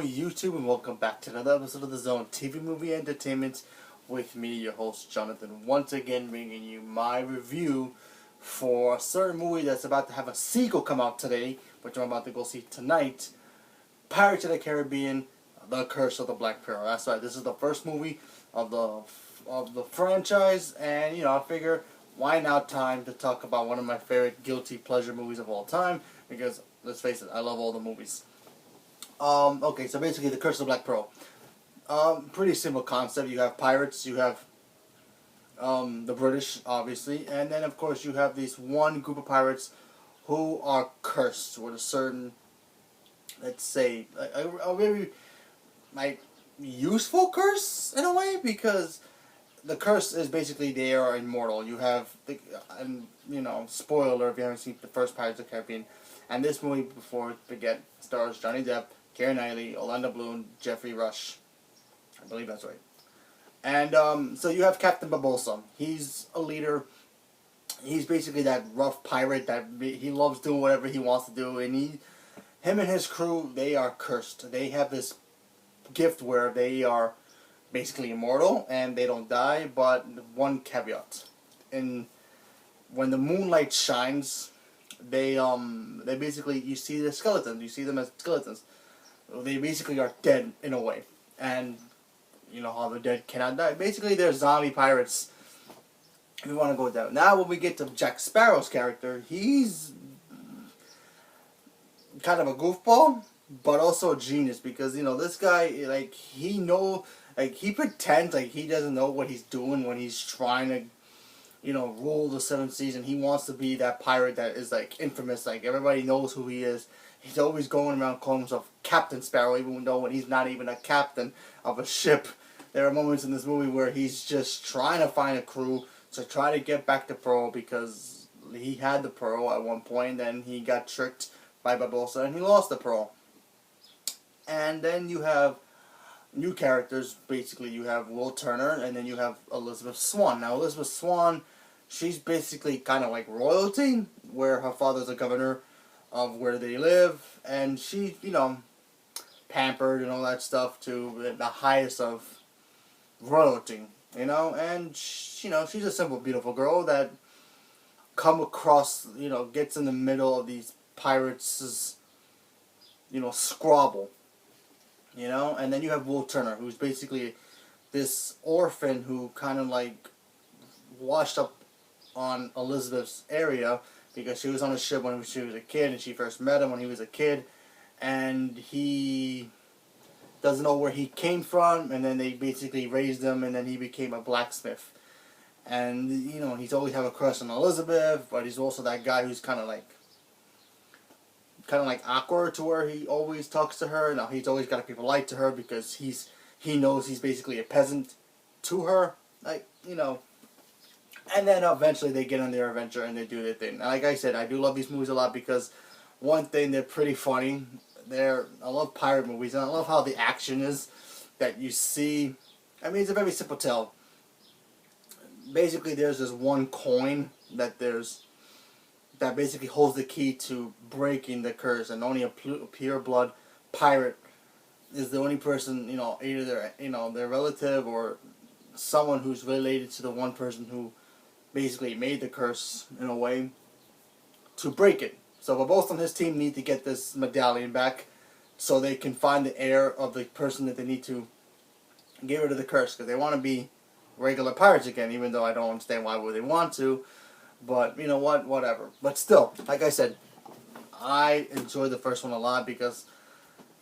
YouTube, and welcome back to another episode of The Zone TV Movie Entertainment with me, your host Jonathan, once again bringing you my review for a certain movie that's about to have a sequel come out today, which I'm about to go see tonight, Pirates of the Caribbean, The Curse of the Black Pearl. That's right, this is the first movie of the franchise, and I figure why now time to talk about one of my favorite guilty pleasure movies of all time, because let's face it, I love all the movies. Okay, so basically The Curse of the Black Pearl. Pretty simple concept. You have pirates, you have the British, obviously, and then of course you have this one group of pirates who are cursed with a certain, let's say, a very, useful curse in a way, because the curse is basically they are immortal. You have, spoiler alert if you haven't seen the first Pirates of the Caribbean, and this movie, before we forget, stars Johnny Depp, Keira Knightley, Orlando Bloom, Jeffrey Rush. I believe that's right. And so you have Captain Barbossa. He's a leader. He's basically that rough pirate that he loves doing whatever he wants to do. And him and his crew, they are cursed. They have this gift where they are basically immortal and they don't die. But one caveat: when the moonlight shines, they basically, you see the skeletons. You see them as skeletons. They basically are dead in a way, and you know how the dead cannot die. Basically, they're zombie pirates. If you want to go with that. Now, when we get to Jack Sparrow's character, he's kind of a goofball, but also a genius, because this guy, he pretends like he doesn't know what he's doing when he's trying to rule the seven seas, and he wants to be that pirate that is infamous. Everybody knows who he is. He's always going around calling himself Captain Sparrow, even though when he's not even a captain of a ship. There are moments in this movie where he's just trying to find a crew to try to get back to Pearl, because he had the Pearl at one point, then he got tricked by Barbossa and he lost the Pearl. And then you have new characters. Basically, you have Will Turner, and then you have Elizabeth Swann. Now, Elizabeth Swann, she's basically kind of like royalty, where her father's a governor of where they live, and she, pampered and all that stuff to the highest of royalty, and she's a simple, beautiful girl that come across, gets in the middle of these pirates' squabble, and then you have Will Turner, who's basically this orphan who kind of washed up on Elizabeth's area, because she was on a ship when she was a kid, and she first met him when he was a kid, and he doesn't know where he came from, and then they basically raised him, and then he became a blacksmith. And, he's always have a crush on Elizabeth, but he's also that guy who's kind of awkward, to where he always talks to her. Now, he's always got to be polite to her, because he knows he's basically a peasant to her, and then eventually they get on their adventure and they do their thing. And like I said, I do love these movies a lot, because one thing, they're pretty funny. I love pirate movies, and I love how the action is that you see. I mean, it's a very simple tale. Basically, there's this one coin that basically holds the key to breaking the curse, and only a pure blood pirate is the only person, either their relative or someone who's related to the one person who basically made the curse, in a way, to break it. So Barbossa and his team need to get this medallion back, so they can find the heir of the person that they need to get rid of the curse, because they want to be regular pirates again, even though I don't understand why would they want to. But you know what, whatever. But still, like I said, I enjoyed the first one a lot, because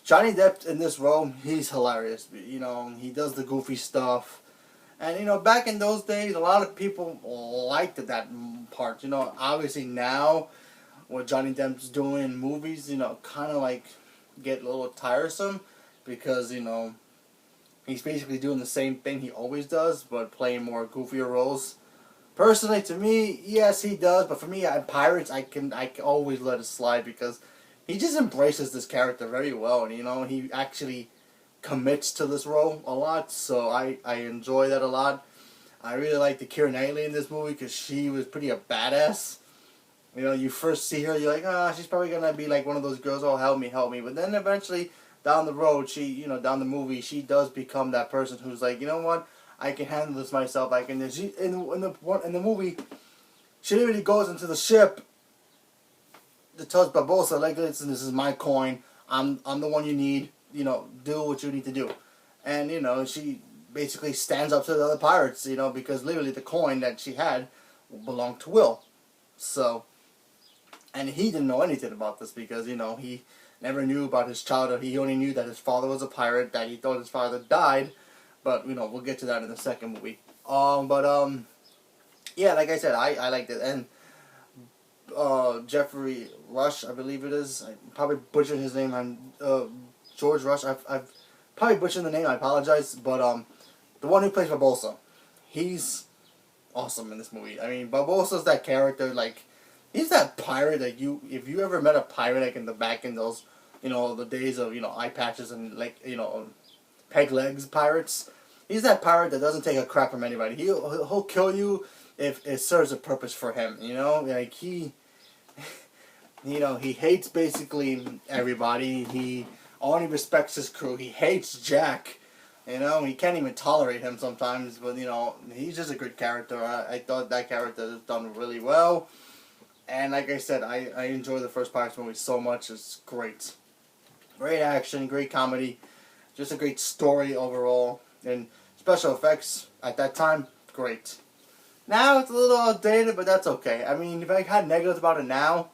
Johnny Depp in this role, he's hilarious. He does the goofy stuff. And, back in those days, a lot of people liked that part. Obviously now, what Johnny Depp's doing in movies, kind of get a little tiresome, because, he's basically doing the same thing he always does, but playing more goofier roles. Personally, to me, yes, he does, but for me, Pirates, I can always let it slide, because he just embraces this character very well, and, he actually commits to this role a lot, so I enjoy that a lot. I really like the Keira Knightley in this movie, because she was pretty a badass. You first see her, you're like, she's probably gonna be like one of those girls, oh, help me, but then eventually down the road, down the movie, she does become that person who's like, you know what, I can handle this myself. I can. She in the movie, she literally goes into the ship that tells Barbossa, like, listen, this is my coin. I'm the one you need. Do what you need to do, and she basically stands up to the other pirates. Because literally the coin that she had belonged to Will. So, and he didn't know anything about this because he never knew about his childhood. He only knew that his father was a pirate. That he thought his father died, but we'll get to that in the second movie. Yeah, like I said, I liked it, and Jeffrey Rush, I believe it is. I probably butchered his name. George Rush. I've probably butchered the name. I apologize, but the one who plays Barbossa, he's awesome in this movie. I mean, Barbossa's that character, like, he's that pirate that if you ever met a pirate, like, back in those, the days of, eye patches and, like, peg legs pirates, he's that pirate that doesn't take a crap from anybody. He'll kill you if it serves a purpose for him, like, he hates basically everybody. He only respects his crew. He hates Jack. He can't even tolerate him sometimes, but he's just a good character. I thought that character was done really well, and like I said, I enjoy the first Pirates movie so much. It's great, great action, great comedy, just a great story overall, and special effects at that time, great. Now it's a little outdated, but that's okay. I mean, if I had negatives about it now,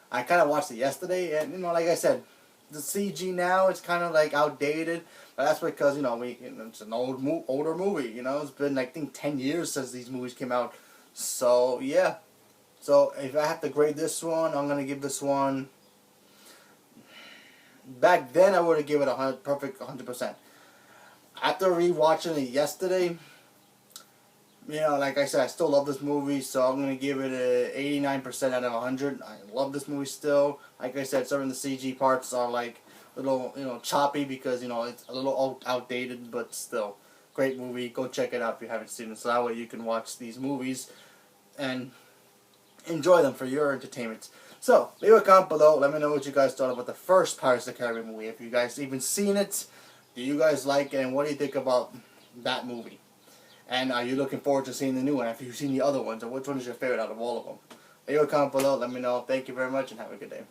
I kind of watched it yesterday, and like I said, the CG now is kind of like outdated. But that's because it's an older movie. It's been, I think, 10 years since these movies came out. So yeah. So if I have to grade this one, I'm gonna give this one. Back then, I would have given it a perfect 100%. After rewatching it yesterday, like I said, I still love this movie, so I'm gonna give it a 89% out of 100. I love this movie still. Like I said, some of the CG parts are like little, choppy because, it's a little outdated, but still, great movie. Go check it out if you haven't seen it, so that way you can watch these movies and enjoy them for your entertainment. So, leave a comment below. Let me know what you guys thought about the first Pirates of the Caribbean movie. If you guys even seen it, do you guys like it, and what do you think about that movie? And are you looking forward to seeing the new one after you've seen the other ones, or which one is your favorite out of all of them? Leave a comment below. Let me know. Thank you very much, and have a good day.